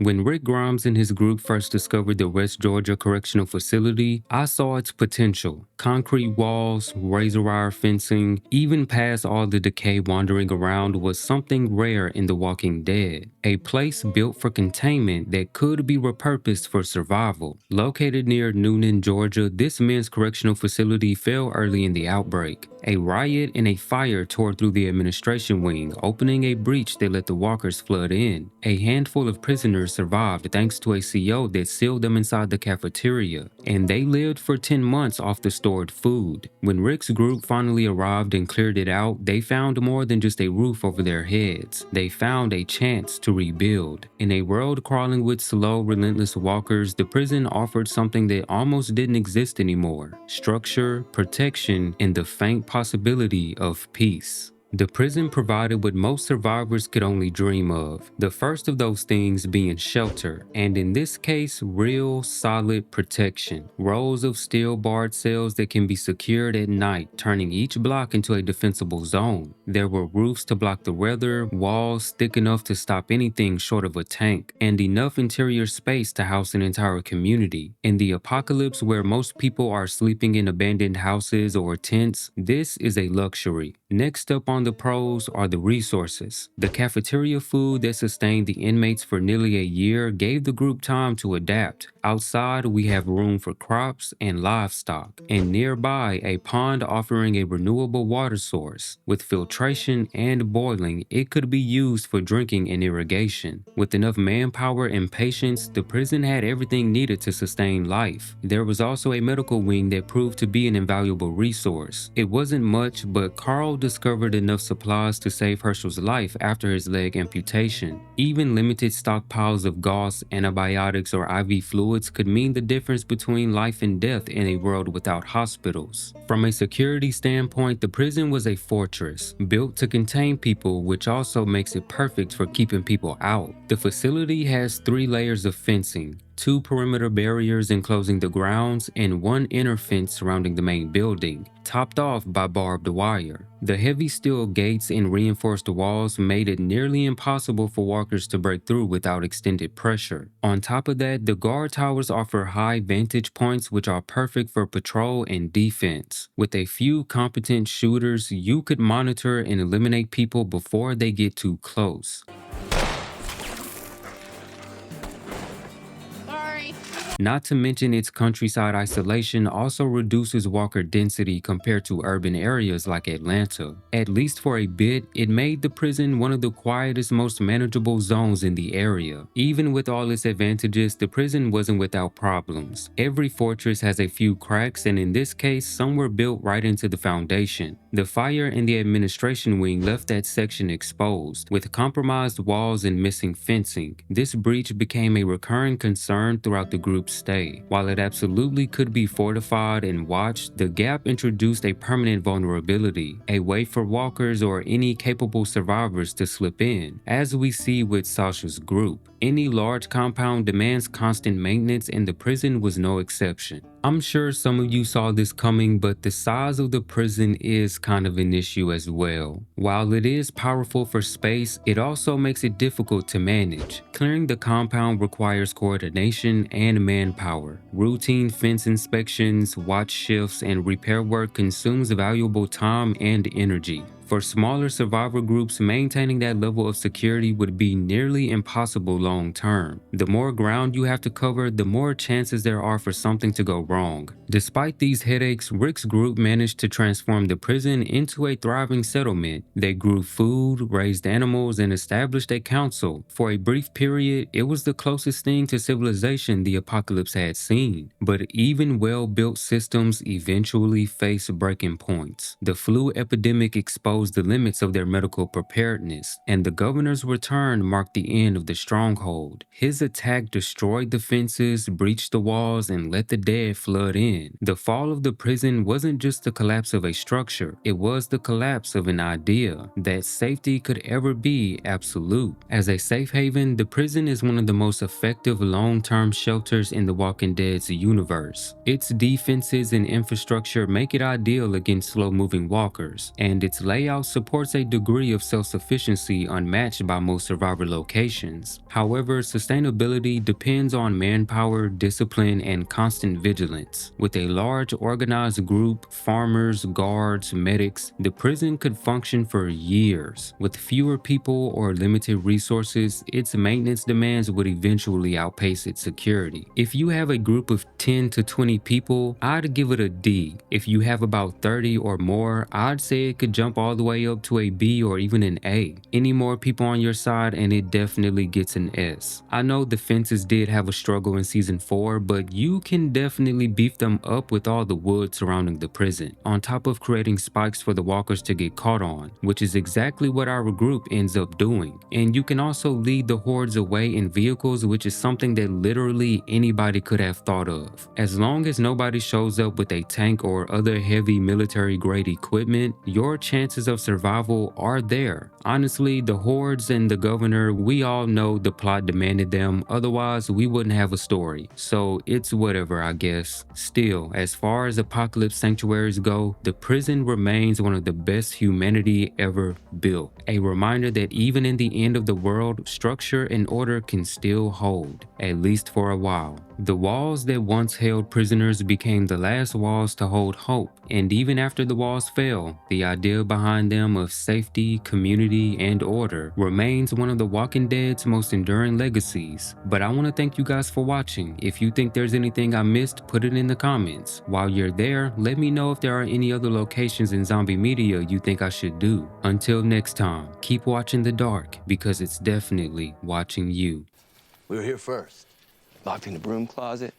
When Rick Grimes and his group first discovered the West Georgia Correctional Facility, I saw its potential. Concrete walls, razor wire fencing, even past all the decay wandering around was something rare in The Walking Dead. A place built for containment that could be repurposed for survival. Located near Noonan, Georgia, this men's correctional facility fell early in the outbreak. A riot and a fire tore through the administration wing, opening a breach that let the walkers flood in. A handful of prisoners survived thanks to a CO that sealed them inside the cafeteria, and they lived for 10 months off the stored food. When Rick's group finally arrived and cleared it out, they found more than just a roof over their heads. They found a chance to rebuild. In a world crawling with slow, relentless walkers, the prison offered something that almost didn't exist anymore: structure, protection, and the faint possibility of peace. The prison provided what most survivors could only dream of, the first of those things being shelter, and in this case, real, solid protection. Rows of steel-barred cells that can be secured at night, turning each block into a defensible zone. There were roofs to block the weather, walls thick enough to stop anything short of a tank, and enough interior space to house an entire community. In the apocalypse where most people are sleeping in abandoned houses or tents, this is a luxury. Next up on the pros are the resources. The cafeteria food that sustained the inmates for nearly a year gave the group time to adapt. Outside, we have room for crops and livestock, and nearby, a pond offering a renewable water source. With filtration and boiling, it could be used for drinking and irrigation. With enough manpower and patience, the prison had everything needed to sustain life. There was also a medical wing that proved to be an invaluable resource. It wasn't much, but Carl discovered enough supplies to save Herschel's life after his leg amputation. Even limited stockpiles of gauze, antibiotics, or IV fluids could mean the difference between life and death in a world without hospitals. From a security standpoint, the prison was a fortress, built to contain people, which also makes it perfect for keeping people out. The facility has 3 layers of fencing, 2 perimeter barriers enclosing the grounds, and 1 inner fence surrounding the main building, topped off by barbed wire. The heavy steel gates and reinforced walls made it nearly impossible for walkers to break through without extended pressure. On top of that, the guard towers offer high vantage points which are perfect for patrol and defense. With a few competent shooters, you could monitor and eliminate people before they get too close. Not to mention its countryside isolation also reduces walker density compared to urban areas like Atlanta. At least for a bit, it made the prison one of the quietest, most manageable zones in the area. Even with all its advantages, the prison wasn't without problems. Every fortress has a few cracks, and in this case, some were built right into the foundation. The fire in the administration wing left that section exposed, with compromised walls and missing fencing. This breach became a recurring concern throughout the group's stay. While it absolutely could be fortified and watched, the gap introduced a permanent vulnerability, a way for walkers or any capable survivors to slip in. As we see with Sasha's group, any large compound demands constant maintenance, and the prison was no exception. I'm sure some of you saw this coming, but the size of the prison is kind of an issue as well. While it is powerful for space, it also makes it difficult to manage. Clearing the compound requires coordination and manpower. Routine fence inspections, watch shifts, and repair work consumes valuable time and energy. For smaller survivor groups, maintaining that level of security would be nearly impossible long term. The more ground you have to cover, the more chances there are for something to go wrong. Despite these headaches, Rick's group managed to transform the prison into a thriving settlement. They grew food, raised animals, and established a council. For a brief period, it was the closest thing to civilization the apocalypse had seen. But even well-built systems eventually face breaking points. The flu epidemic exposed the limits of their medical preparedness, and the governor's return marked the end of the stronghold. His attack destroyed the fences, breached the walls, and let the dead flood in. The fall of the prison wasn't just the collapse of a structure, it was the collapse of an idea that safety could ever be absolute. As a safe haven, the prison is one of the most effective long-term shelters in The Walking Dead's universe. Its defenses and infrastructure make it ideal against slow-moving walkers, and its layout layout supports a degree of self-sufficiency unmatched by most survivor locations. However, sustainability depends on manpower, discipline, and constant vigilance. With a large organized group, farmers, guards, medics, the prison could function for years. With fewer people or limited resources, its maintenance demands would eventually outpace its security. If you have a group of 10 to 20 people, I'd give it a D. If you have about 30 or more, I'd say it could jump all the way up to a B or even an A. Any more people on your side and it definitely gets an S. I know the fences did have a struggle in season 4, but you can definitely beef them up with all the wood surrounding the prison, on top of creating spikes for the walkers to get caught on, which is exactly what our group ends up doing. And you can also lead the hordes away in vehicles, which is something that literally anybody could have thought of. As long as nobody shows up with a tank or other heavy military grade equipment, your chances of survival are there. Honestly, the hordes and the governor, we all know the plot demanded them, otherwise we wouldn't have a story. So it's whatever, I guess. Still, as far as apocalypse sanctuaries go, the prison remains one of the best humanity ever built. A reminder that even in the end of the world, structure and order can still hold, at least for a while. The walls that once held prisoners became the last walls to hold hope, and even after the walls fell, the idea behind them of safety, community, and order remains one of The Walking Dead's most enduring legacies. But I want to thank you guys for watching. If you think there's anything I missed, put it in the comments. While you're there, let me know if there are any other locations in zombie media you think I should do. Until next time, keep watching the dark, because it's definitely watching you. We were here first, locked in the broom closet,